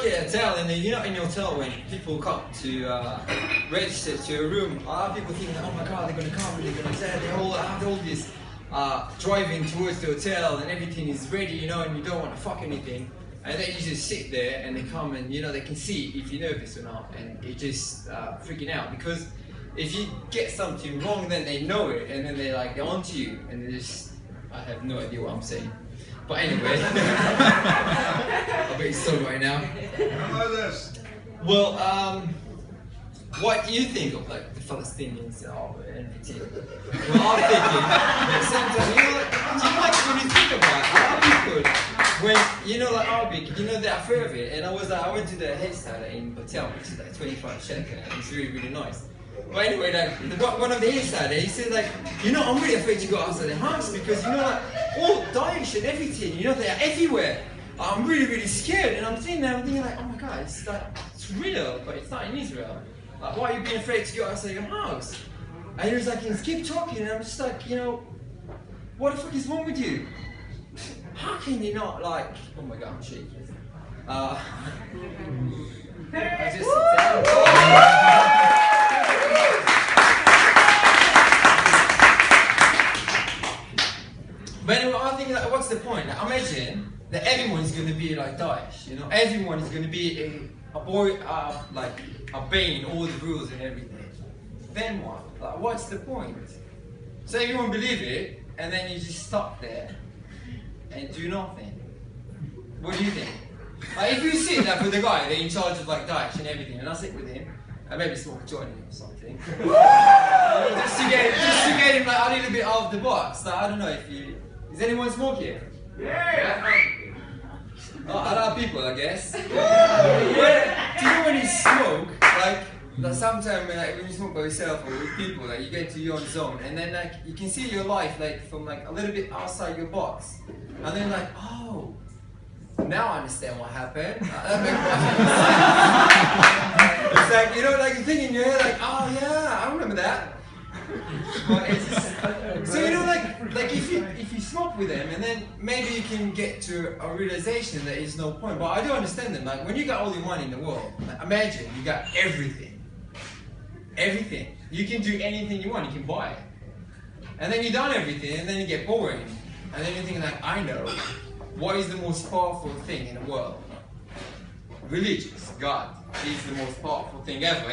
at a hotel, and then, you know, in your hotel when people come to register to a room, a lot of people think, oh my god, they're gonna come, they're gonna say, they have all this driving towards the hotel, and everything is ready, you know, and you don't want to fuck anything. And then you just sit there, and they come, and you know, they can see if you're nervous or not, and you're just freaking out, because if you get something wrong, then they know it, and then they're onto you, and they just, I have no idea what I'm saying. But anyway, I bet you're so right now. How about this? Well, what do you think of like the Palestinians and everything? Well, I'm thinking that sometimes, you know, when you think about it, Arabic food, when, you know, like Arabic, you know, they're afraid of it. And I went to the hairstyler in Hotel, which is like 25 shekel, and it's really, really nice. But anyway, like, one of the hairstylers, he said, like, you know, I'm really afraid to go outside the house because, you know, like, all Daesh and everything, you know, they're everywhere. I'm really, really scared. And I'm sitting there, I'm thinking, like, oh my god, it's real, but it's not in Israel. Like, why are you being afraid to go outside your house? And he was like, keep talking, and I'm just like, you know, what the fuck is wrong with you? How can you not, like, oh my god, I'm shaking. I just sit down. But anyway, I think, like, what's the point? Like, imagine that everyone is going to be like Daesh, you know? Everyone is going to be obeying all the rules and everything. Then what? Like, what's the point? So everyone believe it, and then you just stop there and do nothing. What do you think? Like, if you sit there with the guy, they're in charge of like Daesh and everything, and I sit with him, and maybe smoke a joint or something, you know, just to get him like a little bit out of the box. Like, I don't know if you. Is anyone smoking? Yeah. Oh, a lot of people, I guess. Do you know when you smoke, like sometimes when you smoke by yourself or with people, like you get into your own zone, and then like you can see your life like from like a little bit outside your box, and then like, oh, now I understand what happened. That makes more sense. It's like, you know, like you think in your head, like, oh yeah, I remember that. But it's just, so you know, like if you smoke with them, and then maybe you can get to a realization that there's no point. But I do understand them. Like when you got all the money in the world, like, imagine you got everything. You can do anything you want. You can buy it, and then you done everything, and then you get boring, and then you think like, I know what is the most powerful thing in the world. Religious. God is the most powerful thing ever.